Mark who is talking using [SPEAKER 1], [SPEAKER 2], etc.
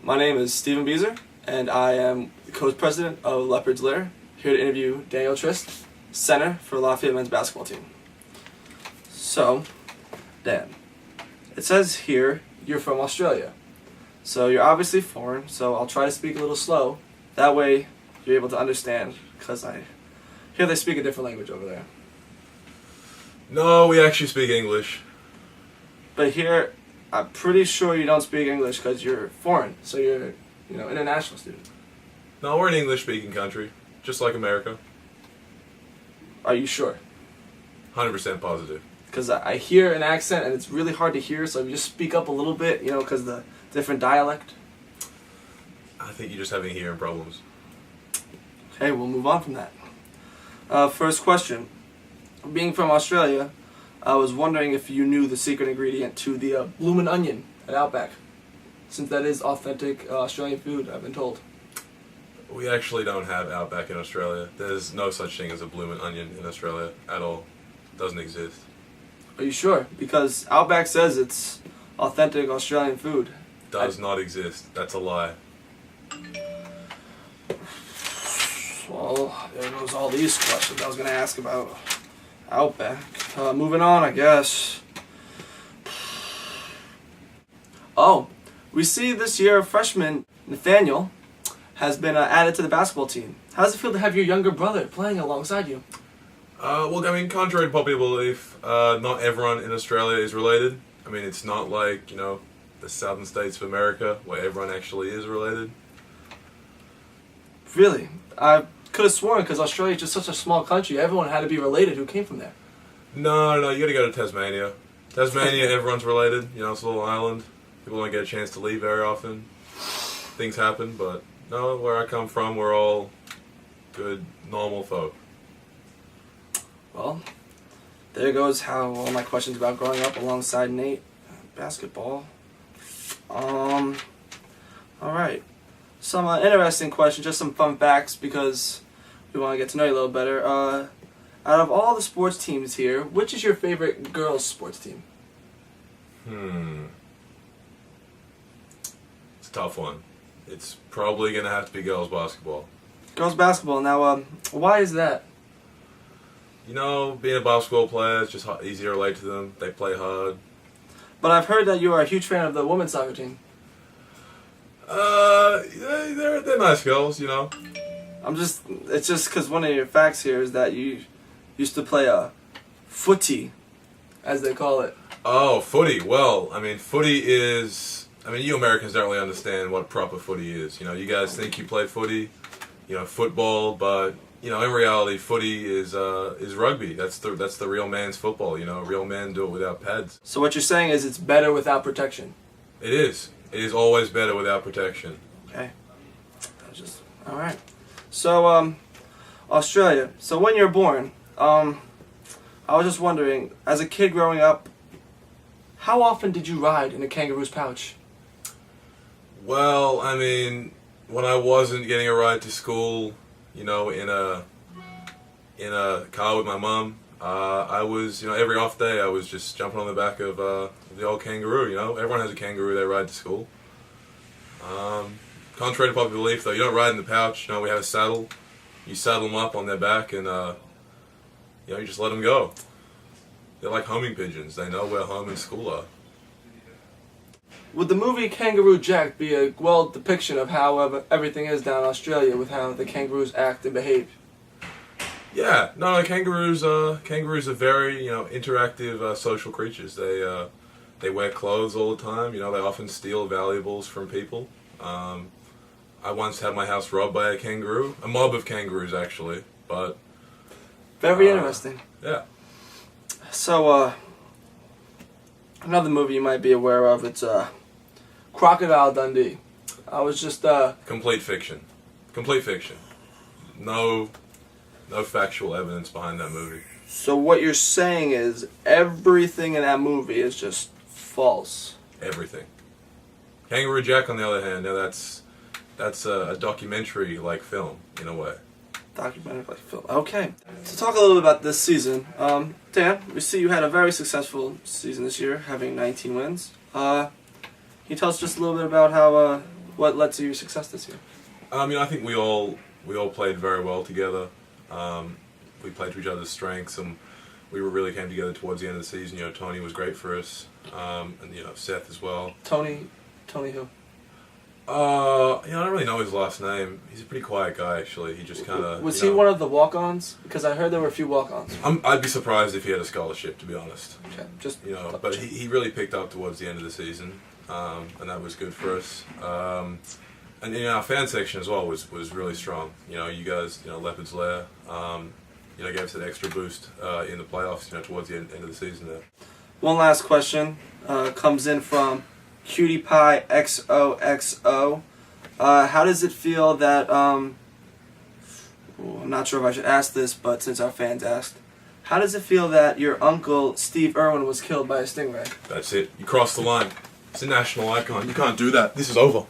[SPEAKER 1] My name is Stephen Beezer, and I am the co-president of Leopard's Lair, here to interview Dan Trist, center for Lafayette men's basketball team. So, Dan, it says here you're from Australia. So you're obviously foreign, so I'll try to speak a little slow. That way you're able to understand, because I hear they speak a different language over there.
[SPEAKER 2] No, we actually speak English.
[SPEAKER 1] But here, I'm pretty sure you don't speak English because you're foreign, so you're, international student.
[SPEAKER 2] No, we're an English-speaking country, just like America.
[SPEAKER 1] Are you sure?
[SPEAKER 2] 100% positive.
[SPEAKER 1] Because I hear an accent and it's really hard to hear, so if you just speak up a little bit, because the different dialect.
[SPEAKER 2] I think you're just having hearing problems.
[SPEAKER 1] Okay, we'll move on from that. First question. Being from Australia, I was wondering if you knew the secret ingredient to the bloomin' onion at Outback, since that is authentic Australian food, I've been told.
[SPEAKER 2] We actually don't have Outback in Australia. There's no such thing as a bloomin' onion in Australia at all. It doesn't exist.
[SPEAKER 1] Are you sure? Because Outback says it's authentic Australian food.
[SPEAKER 2] Does not exist. That's a lie.
[SPEAKER 1] Well, there goes all these questions I was going to ask about Outback. Moving on, I guess. Oh, we see this year freshman Nathaniel has been added to the basketball team. How does it feel to have your younger brother playing alongside you?
[SPEAKER 2] Well, contrary to popular belief, not everyone in Australia is related. It's not like, the southern states of America where everyone actually is related.
[SPEAKER 1] Really? I could have sworn, because Australia is just such a small country, everyone had to be related who came from there.
[SPEAKER 2] No, you gotta go to Tasmania. Tasmania, everyone's related. It's a little island. People don't get a chance to leave very often. Things happen, but no, where I come from, we're all good, normal folk.
[SPEAKER 1] Well, there goes how all my questions about growing up alongside Nate. Basketball. Alright. Some interesting questions, just some fun facts, because we want to get to know you a little better. Out of all the sports teams here, which is your favorite girls' sports team?
[SPEAKER 2] It's a tough one. It's probably going to have to be girls' basketball.
[SPEAKER 1] Girls' basketball. Now, why is that?
[SPEAKER 2] Being a basketball player, it's just easy to relate to them. They play hard.
[SPEAKER 1] But I've heard that you are a huge fan of the women's soccer team.
[SPEAKER 2] They're nice girls,
[SPEAKER 1] It's just because one of your facts here is that you used to play footy, as they call it.
[SPEAKER 2] Oh, footy. Well, footy is... you Americans don't really understand what proper footy is. You guys think you play footy, football, but, in reality, footy is rugby. That's the real man's football, Real men do it without pads.
[SPEAKER 1] So what you're saying is it's better without protection?
[SPEAKER 2] It is. It is always better without protection.
[SPEAKER 1] Okay. Alright. So, Australia. So when you were born, I was just wondering, as a kid growing up, how often did you ride in a kangaroo's pouch?
[SPEAKER 2] Well, when I wasn't getting a ride to school, in a car with my mum, I was, every off day I was just jumping on the back of the old kangaroo, Everyone has a kangaroo they ride to school. Contrary to popular belief, though, you don't ride in the pouch. We have a saddle. You saddle them up on their back and, you just let them go. They're like homing pigeons. They know where home and school are.
[SPEAKER 1] Would the movie Kangaroo Jack be a depiction of how everything is down in Australia with how the kangaroos act and behave?
[SPEAKER 2] Yeah, no, kangaroos are very, interactive social creatures. They wear clothes all the time. They often steal valuables from people. I once had my house robbed by a mob of kangaroos actually, but...
[SPEAKER 1] Very interesting.
[SPEAKER 2] Yeah.
[SPEAKER 1] So, another movie you might be aware of, it's Crocodile Dundee. I was just...
[SPEAKER 2] Complete fiction. Complete fiction. No factual evidence behind that movie.
[SPEAKER 1] So what you're saying is everything in that movie is just false? Everything.
[SPEAKER 2] Kangaroo Jack, on the other hand, now that's a documentary-like film, in a way.
[SPEAKER 1] Documentary-like film. Okay. So talk a little bit about this season. Dan, we see you had a very successful season this year, having 19 wins. Can you tell us just a little bit about how What led to your success this year?
[SPEAKER 2] I think we all played very well together. We played to each other's strengths, and we really came together towards the end of the season. Tony was great for us, and Seth as well.
[SPEAKER 1] Tony who?
[SPEAKER 2] I don't really know his last name. He's a pretty quiet guy, actually. He just kind of...
[SPEAKER 1] Was he one of the walk-ons? Because I heard there were a few walk-ons.
[SPEAKER 2] I'd be surprised if he had a scholarship, to be honest.
[SPEAKER 1] Okay, just...
[SPEAKER 2] But he really picked up towards the end of the season, and that was good for us. And our fan section as well was really strong. You guys, Leopard's Lair, gave us an extra boost in the playoffs, towards the end of the season there.
[SPEAKER 1] One last question comes in from Cutie Pie XOXO. How does it feel that I'm not sure if I should ask this, but since our fans asked, how does it feel that your uncle Steve Irwin was killed by a stingray?
[SPEAKER 2] That's it. You crossed the line. It's a national icon. You can't do that. This is over.